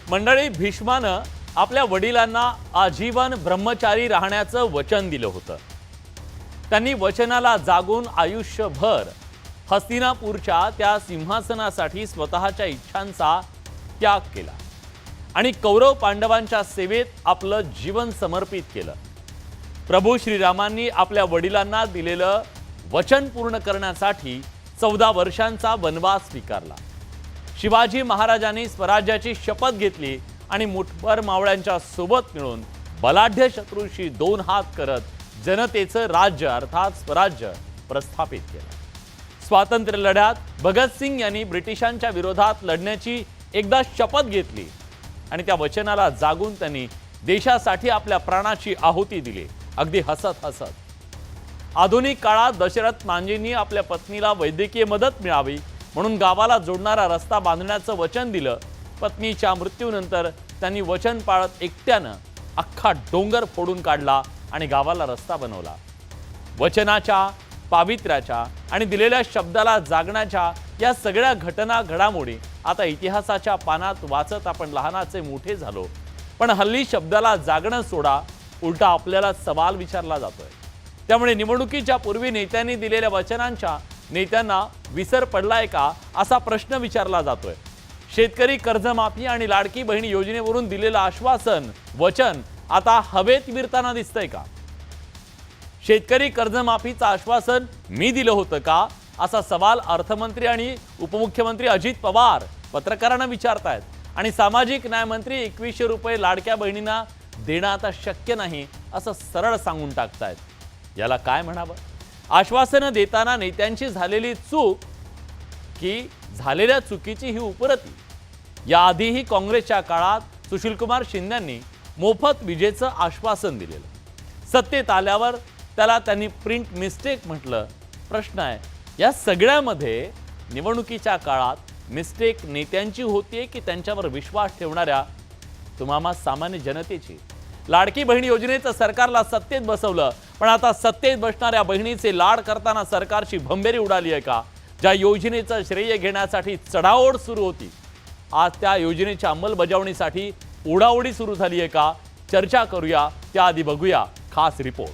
मंडळी, भीष्मानं आपल्या वडिलांना आजीवन ब्रह्मचारी राहण्याचं वचन दिलं होतं. त्यांनी वचनाला जागून आयुष्यभर हस्तिनापूरच्या त्या सिंहासनासाठी स्वतःच्या इच्छांचा त्याग केला आणि कौरव पांडवांच्या सेवेत आपलं जीवन समर्पित केलं. प्रभू श्रीरामांनी आपल्या वडिलांना दिलेलं वचन पूर्ण करण्यासाठी 14 वर्षांचा वनवास स्वीकारला. शिवाजी महाराजांनी स्वराज्याची शपथ घेतली आणि मुठभर मावळ्यांच्या सोबत मिळून बलाढ्य शत्रूंशी 2 हात करत जनतेचं राज्य अर्थात स्वराज्य प्रस्थापित केलं. स्वातंत्र्य लढ्यात भगतसिंग यांनी ब्रिटिशांच्या विरोधात लढण्याची एकदा शपथ घेतली आणि त्या वचनाला जागून त्यांनी देशासाठी आपल्या प्राणाची आहुती दिली, अगदी हसत हसत. आधुनिक काळात दशरथ मांजेंनी आपल्या पत्नीला वैद्यकीय मदत मिळावी म्हणून गावाला जोडणारा रस्ता बांधण्याचं वचन दिलं. पत्नीच्या मृत्यूनंतर त्यांनी वचन पाळत एकट्यानं अख्खा डोंगर फोडून काढला आणि गावाला रस्ता बनवला. वचनाच्या, पावित्र्याच्या आणि दिलेल्या शब्दाला जागण्याच्या या सगळ्या घटना घडामोडी आता इतिहासाच्या पानात वाचत आपण लहानाचे मोठे झालो. पण हल्ली शब्दाला जागणं सोडा, उलटा आपल्याला सवाल विचारला जातोय. त्यामुळे निवडणुकीच्या पूर्वी नेत्यांनी दिलेल्या वचनांच्या नेत्यांना विसर पडलाय का असा प्रश्न विचारला जातोय. शेतकरी कर्जमाफी आणि लाडकी बहीण योजनेवरून दिलेलं आश्वासन, वचन आता हवेत विरताना दिसतंय का? शेतकरी कर्जमाफीचं आश्वासन मी दिलं होतं का असा सवाल अर्थमंत्री आणि उपमुख्यमंत्री अजित पवार पत्रकारांना विचारतायत. आणि सामाजिक न्याय मंत्री 2100 रुपये लाडक्या बहिणींना देणं आता शक्य नाही असं सरळ सांगून टाकतायत. याला काय म्हणावं? आश्वासनं देताना नेत्यांची झालेली चूक की झालेल्या चुकीची ही उपरती? याआधीही काँग्रेसच्या काळात सुशीलकुमार शिंदेंनी मोफत विजेचं आश्वासन दिलेलं. सत्तेत आल्यावर त्याला त्यांनी प्रिंट मिस्टेक म्हटलं. प्रश्न आहे, या सगळ्यामध्ये निवडणुकीच्या काळात मिस्टेक नेत्यांची होतीये की त्यांच्यावर विश्वास ठेवणाऱ्या तुम्हा सामान्य जनतेची? लाडकी बहीण योजनेचं सरकारला सत्तेत बसवलं, पण आता सत्तेत बसणाऱ्या बहिणीचे लाड करताना सरकारची भंबेरी उडाली आहे का? ज्या योजनेचं श्रेय घेण्यासाठी चढाओढ सुरू होती, आज त्या योजनेच्या अंमलबजावणीसाठी ओढाओढी सुरू झाली आहे का? चर्चा करूया, त्याआधी बघूया खास रिपोर्ट.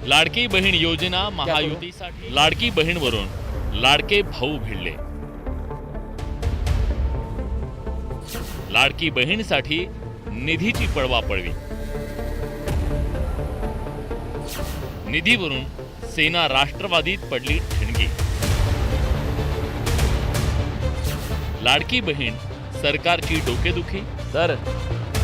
लाडकी बहीण योजना महायुतीसाठी लाडकी बहीणवरून लाडके भाऊ भिडले. लाडकी बहीणसाठी निधीची पळवापळवी. निधीवरून सेना राष्ट्रवादीत पडली ठिणगी. लाडकी बहीण सरकारची डोकेदुखी. तर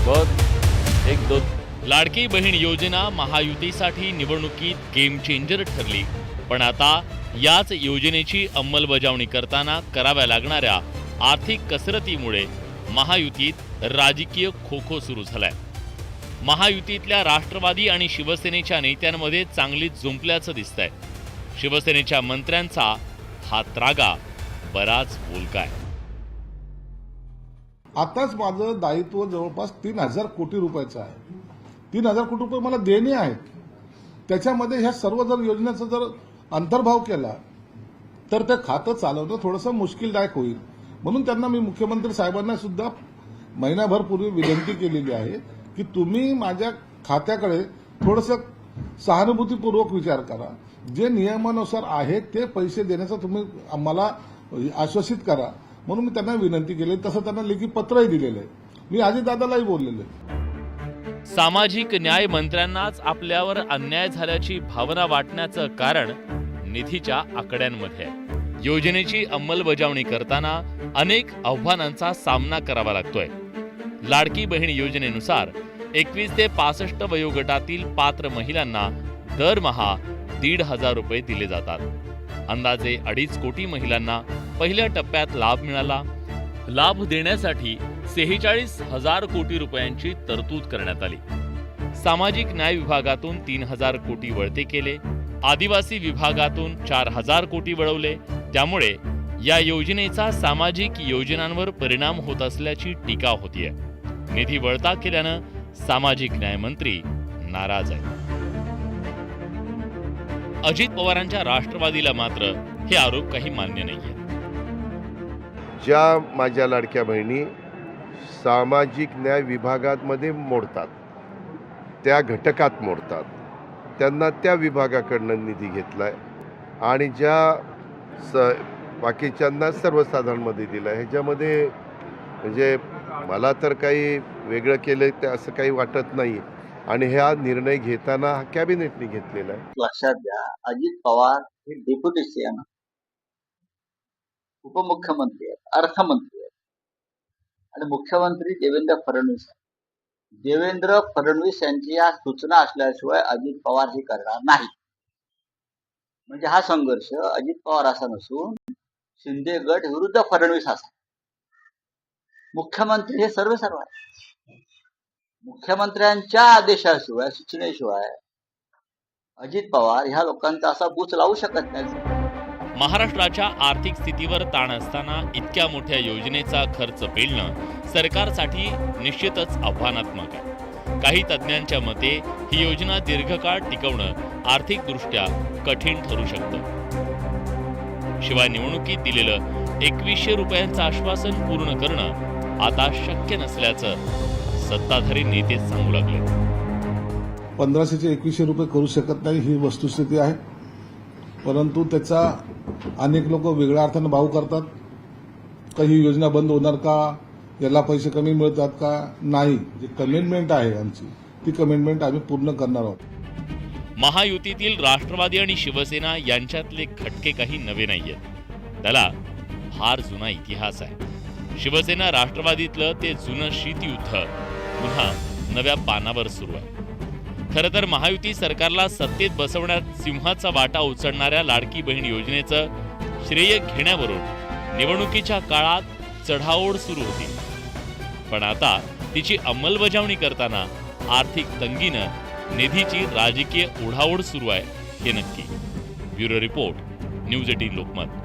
बहुत एक दो लाडकी बहीण योजना महायुतीसाठी निवडणुकीत गेम चेंजर ठरली. पण आता याच योजनेची अंमलबजावणी करताना कराव्या लागणाऱ्या आर्थिक कसरतीमुळे महायुतीत राजकीय खो-खो सुरू झालाय. महायुतीतल्या राष्ट्रवादी आणि शिवसेनेच्या नेत्यांमध्ये चांगलीच जुंपल्याचं दिसतंय. शिवसेनेच्या मंत्र्यांचा हा त्रागा बराच बोलकाय. आताच माझं दायित्व जवळपास 3000 कोटी रुपयाचं आहे. 3000 कोटी रुपये मला देणे आहेत. त्याच्यामध्ये ह्या सर्व जर योजनेचा जर अंतर्भाव केला तर ते खातं चालवणं थोडंसं मुश्किलदायक होईल. म्हणून त्यांना मी मुख्यमंत्री साहेबांना सुद्धा महिनाभर पूर्वी विनंती केलेली आहे की तुम्ही माझ्या खात्याकडे थोडंसं सहानुभूतीपूर्वक विचार करा. जे नियमानुसार आहे ते पैसे देण्याचं तुम्ही आम्हाला आश्वासित करा. म्हणून मी त्यांना विनंती केली. तसं त्यांना लेखी पत्रही दिलेलं आहे. मी अजितदादालाही बोललेलं आहे. सामाजिक न्याय मंत्र्यांनाच आपल्यावर अन्याय झाल्याची भावना वाटण्याचं कारण निधीच्या आकड्यांमध्ये आहे. योजनेची अंमलबजावणी करताना अनेक आव्हानांचा सामना करावा लागतोय. लाडकी बहीण योजनेनुसार 21 ते 65 वयोगटातील पात्र महिलांना दरमहा 1,500 रुपये दिले जातात. अंदाजे 2.5 कोटी महिलांना पहिल्या टप्प्यात लाभ मिळाला. लाभ देण्यासाठी 46,000 कोटी रुपयांची तरतूद करण्यात आली. सामाजिक न्याय विभागातून 3,000 कोटी वळते केले. आदिवासी विभागातून 4,000 कोटी वळवले. त्यामुळे या योजनेचा सामाजिक योजनांवर परिणाम होत असल्याची टीका होतीये. निधी वळता केल्यानं सामाजिक न्याय मंत्री नाराज आहेत. अजित पवारांच्या राष्ट्रवादीला मात्र हे आरोप काही मान्य नाहीये. ज्या माझ्या लाडक्या बहिणी सामाजिक न्याय विभागामध्ये मोडतात, त्या घटकात मोडतात, त्यांना त्या विभागाकडनं निधी घेतलाय आणि ज्या बाकीच्यांना सर्वसाधारणमध्ये दिला. ह्याच्यामध्ये म्हणजे मला तर काही वेगळं केलं ते असं काही वाटत नाही. आणि हा निर्णय घेताना कॅबिनेटने घेतलेला आहे. लक्षात घ्या, अजित पवार हे डेप्युटी सीएम, उपमुख्यमंत्री आहेत, अर्थमंत्री आहेत आणि मुख्यमंत्री देवेंद्र फडणवीस आहेत. देवेंद्र फडणवीस यांची या सूचना असल्याशिवाय अजित पवार हे करणार नाही. म्हणजे हा संघर्ष अजित पवार असा नसून शिंदे गट विरुद्ध फडणवीस असा. मुख्यमंत्री हे सर्व आहेत. मुख्यमंत्र्यांच्या आदेशाशिवाय, सूचनेशिवाय अजित पवार ह्या लोकांचा असा बूच लावू शकत नाही. महाराष्ट्राच्या आर्थिक स्थितीवर ताण असताना इतक्या मोठ्या योजनेचा खर्च पेलणं सरकारसाठी निश्चितच आव्हानात्मक आहे. काही तज्ज्ञांच्या मते ही योजना दीर्घकाळ टिकवणं आर्थिकदृष्ट्या कठीण ठरू शकतं. शिवाय निवडणुकीत दिलेलं 2100 रुपयांचं आश्वासन पूर्ण करणं आता शक्य नसल्याचं सत्ताधारी नेतेच सांगू लागले. 1500चे 2100 रुपये करू शकत नाही ही वस्तुस्थिती आहे. परंतु त्याचा अनेक लोक वेगळ्या अर्थानं भाव करतात. का ही योजना बंद होणार का, याला पैसे कमी मिळतात का, नाही. जी कमिटमेंट आहे आमची ती कमिटमेंट आम्ही पूर्ण करणार आहोत. महायुतीतील राष्ट्रवादी आणि शिवसेना यांच्यातले खटके काही नवे नाहीयेत. त्याला फार जुना इतिहास आहे. शिवसेना राष्ट्रवादीतलं ते जुनं शीतयुद्ध पुन्हा नव्या पानावर सुरू आहे. खरं तर महायुती सरकारला सत्तेत बसवण्यात सिंहाचा वाटा उचलणाऱ्या लाडकी बहीण योजनेचं श्रेय घेण्यावरून निवडणुकीच्या काळात चढाओढ सुरू होती. पण आता तिची अंमलबजावणी करताना आर्थिक तंगीनं निधीची राजकीय ओढाओढ सुरू आहे हे नक्की. Bureau report, news 18 Lokmat.